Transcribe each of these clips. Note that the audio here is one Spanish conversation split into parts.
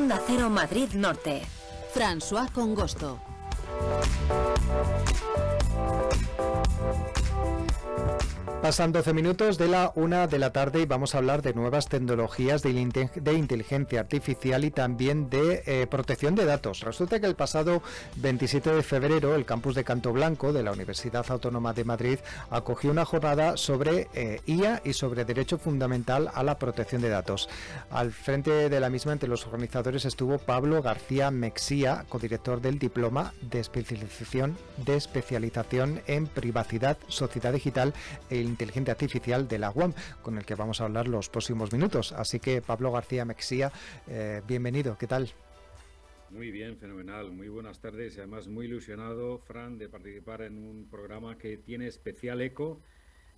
Onda Cero Madrid Norte. François Congosto. Pasan 12 minutos de la 1 de la tarde y vamos a hablar de nuevas tecnologías de inteligencia artificial y también de protección de datos. Resulta que el pasado 27 de febrero el campus de Canto Blanco de la Universidad Autónoma de Madrid acogió una jornada sobre IA y sobre derecho fundamental a la protección de datos. Al frente de la misma, entre los organizadores, estuvo Pablo García Mexía, codirector del Diploma de Especialización en Privacidad, Sociedad Digital e Inteligencia Artificial de la UAM, con el que vamos a hablar los próximos minutos. Así que, Pablo García Mexía, bienvenido, ¿qué tal? Muy bien, fenomenal, muy buenas tardes y además muy ilusionado, Fran, de participar en un programa que tiene especial eco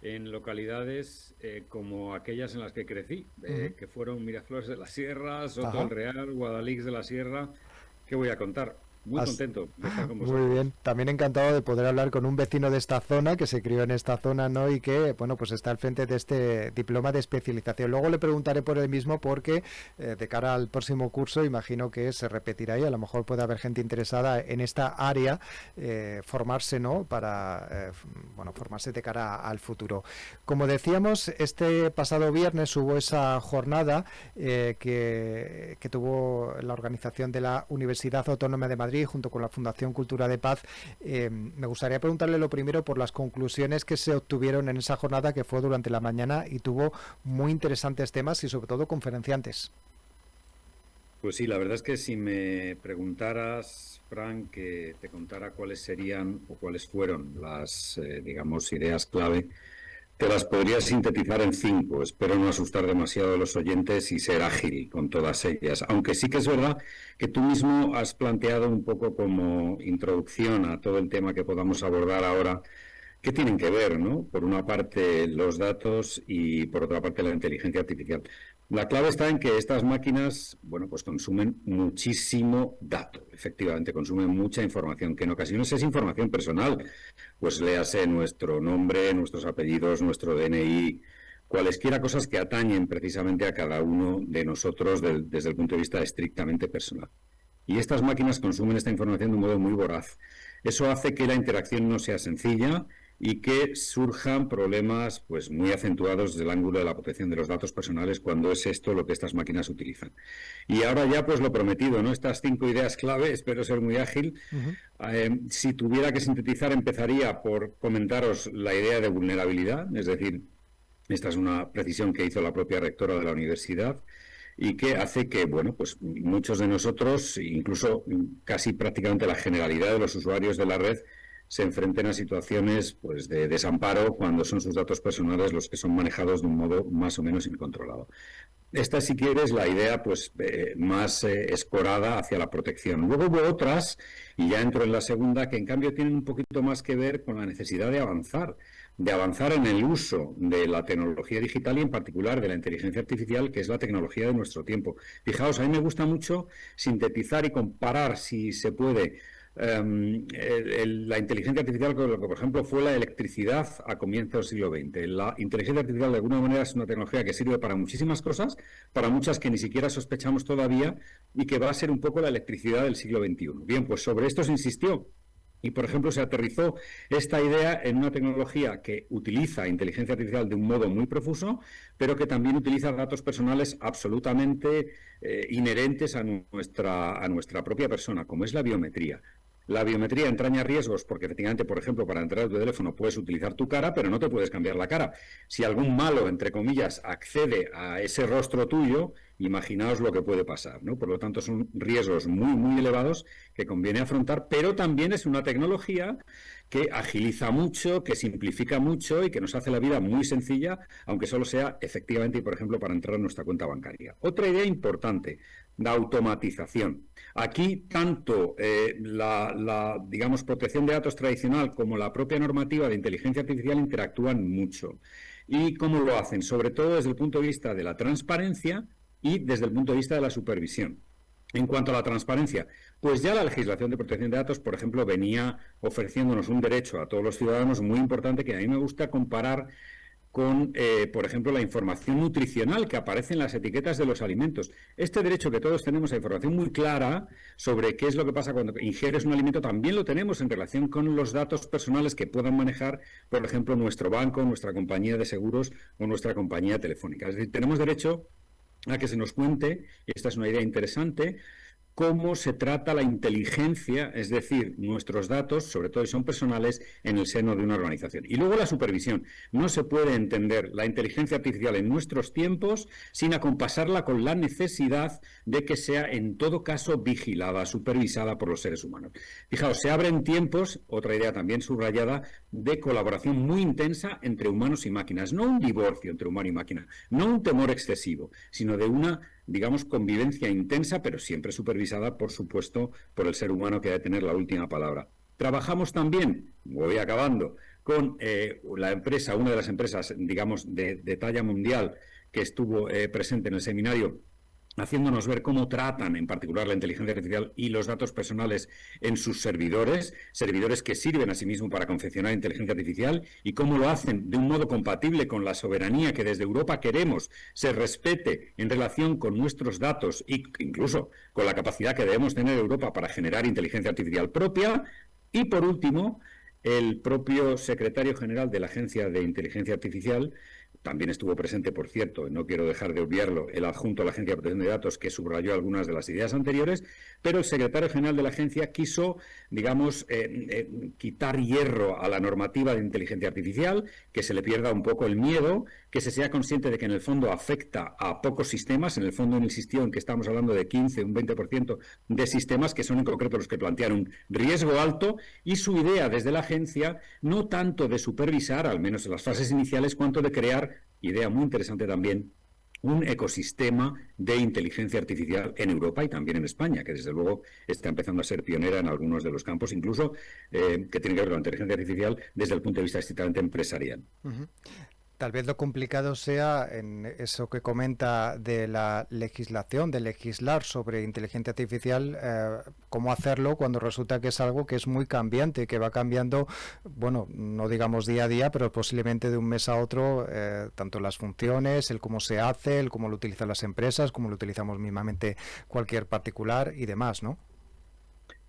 en localidades como aquellas en las que crecí, que fueron Miraflores de la Sierra, Soto del Real, Guadalix de la Sierra. ¿Qué voy a contar? Muy contento de estar con vosotros. Muy bien, también encantado de poder hablar con un vecino de esta zona, que se crió en esta zona, ¿no? Y que, bueno, pues está al frente de este diploma de especialización. Luego le preguntaré por el mismo porque de cara al próximo curso imagino que se repetirá y a lo mejor puede haber gente interesada en esta área, formarse, ¿no? Para, formarse de cara al futuro. Como decíamos, este pasado viernes hubo esa jornada que tuvo la organización de la Universidad Autónoma de Madrid junto con la Fundación Cultura de Paz. Me gustaría preguntarle lo primero por las conclusiones que se obtuvieron en esa jornada, que fue durante la mañana y tuvo muy interesantes temas y sobre todo conferenciantes. Pues sí, la verdad es que si me preguntaras, Frank, que te contara cuáles serían o cuáles fueron las, ideas clave, te las podría sintetizar en 5. Espero no asustar demasiado a los oyentes y ser ágil con todas ellas. Aunque sí que es verdad que tú mismo has planteado un poco como introducción a todo el tema que podamos abordar ahora, que tienen que ver, ¿no? Por una parte los datos y por otra parte la inteligencia artificial. La clave está en que estas máquinas, pues consumen muchísimo dato. Efectivamente, consumen mucha información, que en ocasiones es información personal. Pues léase nuestro nombre, nuestros apellidos, nuestro DNI, cualesquiera cosas que atañen precisamente a cada uno de nosotros desde el punto de vista estrictamente personal. Y estas máquinas consumen esta información de un modo muy voraz. Eso hace que la interacción no sea sencilla y que surjan problemas pues muy acentuados desde el ángulo de la protección de los datos personales cuando es esto lo que estas máquinas utilizan. Y ahora ya pues lo prometido, ¿no? Estas 5 ideas clave, espero ser muy ágil. Si tuviera que sintetizar, empezaría por comentaros la idea de vulnerabilidad, es decir, esta es una precisión que hizo la propia rectora de la universidad y que hace que, pues muchos de nosotros, incluso casi prácticamente la generalidad de los usuarios de la red, se enfrenten a situaciones pues de desamparo cuando son sus datos personales los que son manejados de un modo más o menos incontrolado. Esta, si quieres, la idea más escorada hacia la protección. Luego hubo otras, y ya entro en la segunda, que en cambio tienen un poquito más que ver con la necesidad de avanzar en el uso de la tecnología digital y en particular de la inteligencia artificial, que es la tecnología de nuestro tiempo. Fijaos, a mí me gusta mucho sintetizar y comparar, si se puede, la inteligencia artificial con lo que, por ejemplo, fue la electricidad a comienzos del siglo XX. La inteligencia artificial, de alguna manera, es una tecnología que sirve para muchísimas cosas, para muchas que ni siquiera sospechamos todavía, y que va a ser un poco la electricidad del siglo XXI. Bien, pues sobre esto se insistió. Y, por ejemplo, se aterrizó esta idea en una tecnología que utiliza inteligencia artificial de un modo muy profuso, pero que también utiliza datos personales absolutamente inherentes a nuestra propia persona, como es la biometría. La biometría entraña riesgos porque, efectivamente, por ejemplo, para entrar a tu teléfono puedes utilizar tu cara, pero no te puedes cambiar la cara. Si algún malo, entre comillas, accede a ese rostro tuyo, imaginaos lo que puede pasar, ¿no? Por lo tanto, son riesgos muy, muy elevados que conviene afrontar, pero también es una tecnología que agiliza mucho, que simplifica mucho y que nos hace la vida muy sencilla, aunque solo sea efectivamente, por ejemplo, para entrar a nuestra cuenta bancaria. Otra idea importante, la automatización. Aquí, tanto la protección de datos tradicional como la propia normativa de inteligencia artificial interactúan mucho. ¿Y cómo lo hacen? Sobre todo desde el punto de vista de la transparencia y desde el punto de vista de la supervisión. En cuanto a la transparencia, pues ya la legislación de protección de datos, por ejemplo, venía ofreciéndonos un derecho a todos los ciudadanos muy importante que a mí me gusta comparar con, por ejemplo, la información nutricional que aparece en las etiquetas de los alimentos. Este derecho que todos tenemos a información muy clara sobre qué es lo que pasa cuando ingieres un alimento, también lo tenemos en relación con los datos personales que puedan manejar, por ejemplo, nuestro banco, nuestra compañía de seguros o nuestra compañía telefónica. Es decir, tenemos derecho a que se nos cuente, y esta es una idea interesante, cómo se trata la inteligencia, es decir, nuestros datos, sobre todo si son personales, en el seno de una organización. Y luego la supervisión. No se puede entender la inteligencia artificial en nuestros tiempos sin acompasarla con la necesidad de que sea en todo caso vigilada, supervisada por los seres humanos. Fijaos, se abren tiempos, otra idea también subrayada, de colaboración muy intensa entre humanos y máquinas. No un divorcio entre humano y máquina, no un temor excesivo, sino de una, digamos, convivencia intensa, pero siempre supervisada, por supuesto, por el ser humano que ha de tener la última palabra. Trabajamos también, voy acabando, con la empresa, una de las empresas, digamos, de talla mundial que estuvo presente en el seminario, haciéndonos ver cómo tratan en particular la inteligencia artificial y los datos personales en sus servidores que sirven a sí mismos para confeccionar inteligencia artificial, y cómo lo hacen de un modo compatible con la soberanía que desde Europa queremos se respete en relación con nuestros datos e incluso con la capacidad que debemos tener Europa para generar inteligencia artificial propia. Y por último, el propio secretario general de la Agencia de Inteligencia Artificial también estuvo presente, por cierto, no quiero dejar de obviarlo, el adjunto a la Agencia de Protección de Datos, que subrayó algunas de las ideas anteriores, pero el secretario general de la agencia quiso, digamos, quitar hierro a la normativa de inteligencia artificial, que se le pierda un poco el miedo, que se sea consciente de que en el fondo afecta a pocos sistemas. En el fondo él insistió en que estamos hablando de 15, un 20% de sistemas que son en concreto los que plantean un riesgo alto, y su idea desde la agencia no tanto de supervisar, al menos en las fases iniciales, cuanto de crear, idea muy interesante también, un ecosistema de inteligencia artificial en Europa y también en España, que desde luego está empezando a ser pionera en algunos de los campos, incluso que tienen que ver con la inteligencia artificial desde el punto de vista estrictamente empresarial. Uh-huh. Tal vez lo complicado sea en eso que comenta de la legislación, de legislar sobre inteligencia artificial, cómo hacerlo cuando resulta que es algo que es muy cambiante, que va cambiando, bueno, no digamos día a día, pero posiblemente de un mes a otro, tanto las funciones, el cómo se hace, el cómo lo utilizan las empresas, cómo lo utilizamos mismamente cualquier particular y demás, ¿no?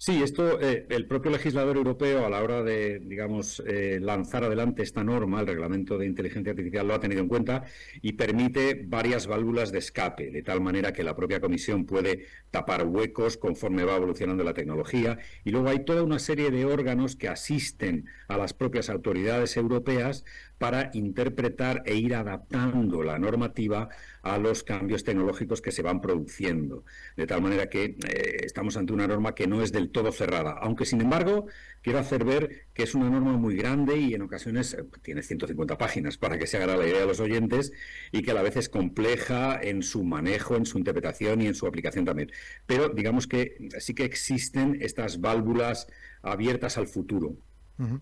Sí, esto el propio legislador europeo, a la hora de, digamos, lanzar adelante esta norma, el reglamento de inteligencia artificial, lo ha tenido en cuenta y permite varias válvulas de escape, de tal manera que la propia Comisión puede tapar huecos conforme va evolucionando la tecnología, y luego hay toda una serie de órganos que asisten a las propias autoridades europeas para interpretar e ir adaptando la normativa a los cambios tecnológicos que se van produciendo. De tal manera que estamos ante una norma que no es del todo cerrada, aunque sin embargo quiero hacer ver que es una norma muy grande y en ocasiones tiene 150 páginas, para que se haga la idea a los oyentes, y que a la vez es compleja en su manejo, en su interpretación y en su aplicación también. Pero digamos que sí que existen estas válvulas abiertas al futuro. Uh-huh.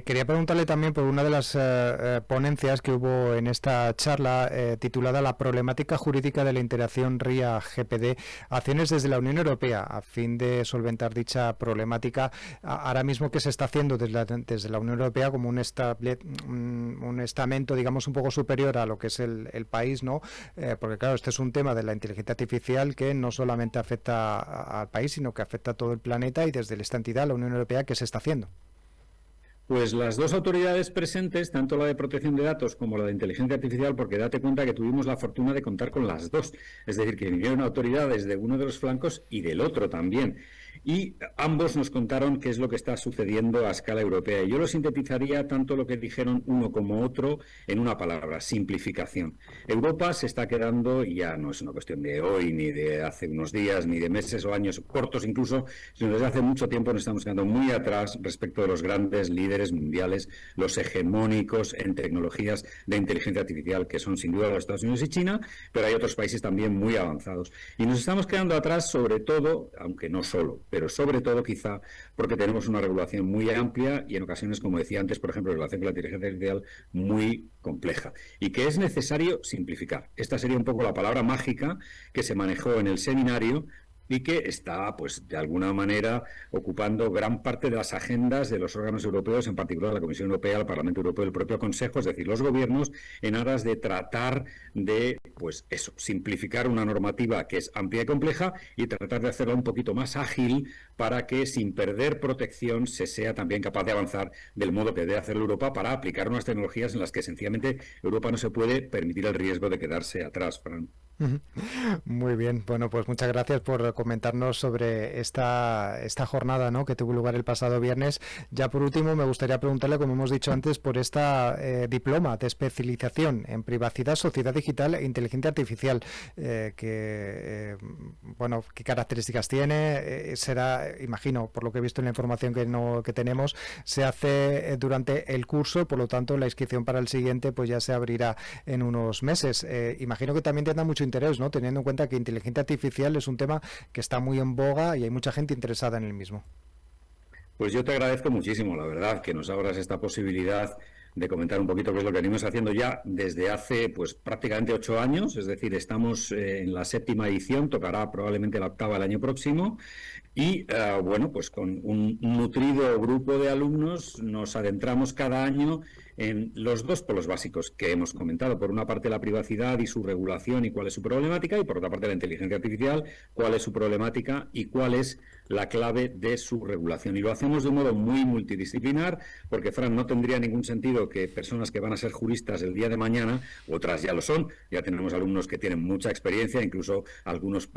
Quería preguntarle también por una de las ponencias que hubo en esta charla titulada La problemática jurídica de la interacción RIA-GPD, acciones desde la Unión Europea a fin de solventar dicha problemática. Ahora mismo, ¿qué se está haciendo desde la Unión Europea como un estamento, digamos, un poco superior a lo que es el país, ¿no? Porque claro, este es un tema de la inteligencia artificial que no solamente afecta al país, sino que afecta a todo el planeta, y desde esta entidad, la Unión Europea, ¿qué se está haciendo? Pues las dos autoridades presentes, tanto la de protección de datos como la de inteligencia artificial, porque date cuenta que tuvimos la fortuna de contar con las dos, es decir, que vinieron autoridades de uno de los flancos y del otro también. Y ambos nos contaron qué es lo que está sucediendo a escala europea. Y yo lo sintetizaría tanto lo que dijeron uno como otro en una palabra: simplificación. Europa se está quedando, y ya no es una cuestión de hoy, ni de hace unos días, ni de meses o años cortos incluso, sino desde hace mucho tiempo nos estamos quedando muy atrás respecto de los grandes líderes mundiales, los hegemónicos en tecnologías de inteligencia artificial, que son sin duda los Estados Unidos y China, pero hay otros países también muy avanzados. Y nos estamos quedando atrás sobre todo, aunque no solo, pero sobre todo quizá porque tenemos una regulación muy amplia y en ocasiones, como decía antes, por ejemplo, en relación con la inteligencia artificial, muy compleja, y que es necesario simplificar. Esta sería un poco la palabra mágica que se manejó en el seminario, y que está, pues, de alguna manera ocupando gran parte de las agendas de los órganos europeos, en particular la Comisión Europea, el Parlamento Europeo, el propio Consejo, es decir, los gobiernos, en aras de tratar de, pues eso, simplificar una normativa que es amplia y compleja y tratar de hacerla un poquito más ágil para que, sin perder protección, se sea también capaz de avanzar del modo que debe hacerlo Europa para aplicar unas tecnologías en las que sencillamente Europa no se puede permitir el riesgo de quedarse atrás, Fran. Muy bien, bueno, pues muchas gracias por comentarnos sobre esta jornada, ¿no?, que tuvo lugar el pasado viernes. Ya por último, me gustaría preguntarle, como hemos dicho antes, por esta diploma de especialización en privacidad, sociedad digital e inteligencia artificial, bueno, qué características tiene. Será, imagino, por lo que he visto en la información que tenemos, se hace durante el curso, por lo tanto la inscripción para el siguiente pues ya se abrirá en unos meses. Imagino que también tendrá mucho interés, ¿no?, teniendo en cuenta que inteligencia artificial es un tema que está muy en boga y hay mucha gente interesada en el mismo. Pues yo te agradezco muchísimo, la verdad, que nos abras esta posibilidad de comentar un poquito qué es lo que venimos haciendo ya desde hace, pues, prácticamente 8 años, es decir, estamos en la 7ª edición, tocará probablemente la 8ª el año próximo, y bueno, pues con un nutrido grupo de alumnos nos adentramos cada año en los 2 polos básicos que hemos comentado. Por una parte, la privacidad y su regulación y cuál es su problemática, y por otra parte, la inteligencia artificial, cuál es su problemática y cuál es la clave de su regulación. Y lo hacemos de un modo muy multidisciplinar, porque, Fran, no tendría ningún sentido que personas que van a ser juristas el día de mañana, otras ya lo son, ya tenemos alumnos que tienen mucha experiencia, incluso algunos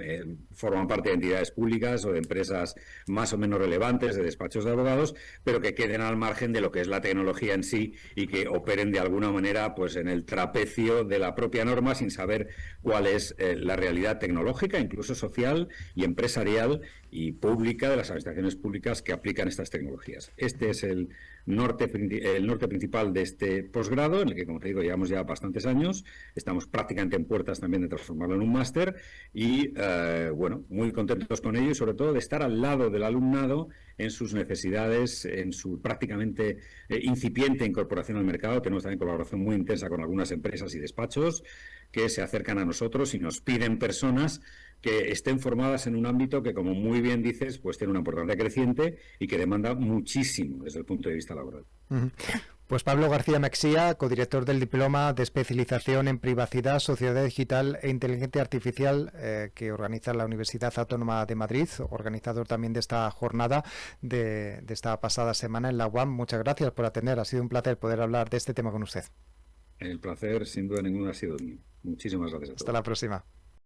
forman parte de entidades públicas o de empresas más o menos relevantes, de despachos de abogados, pero que queden al margen de lo que es la tecnología en sí y que operen de alguna manera, pues, en el trapecio de la propia norma sin saber cuál es la realidad tecnológica, incluso social y empresarial y pública de las administraciones públicas que aplican estas tecnologías. Este es el norte principal de este posgrado, en el que, como te digo, llevamos ya bastantes años. Estamos prácticamente en puertas también de transformarlo en un máster y, bueno, muy contentos con ello y sobre todo de estar al lado del alumnado en sus necesidades, en su prácticamente incipiente incorporación al mercado. Tenemos también colaboración muy intensa con algunas empresas y despachos que se acercan a nosotros y nos piden personas que estén formadas en un ámbito que, como muy bien dices, pues tiene una importancia creciente y que demanda muchísimo desde el punto de vista laboral. Pues Pablo García Mexía, codirector del Diploma de Especialización en Privacidad, Sociedad Digital e Inteligencia Artificial que organiza la Universidad Autónoma de Madrid, organizador también de esta jornada de esta pasada semana en la UAM. Muchas gracias por atender, ha sido un placer poder hablar de este tema con usted. El placer, sin duda ninguna, ha sido mío. Muchísimas gracias a todos. Hasta la próxima.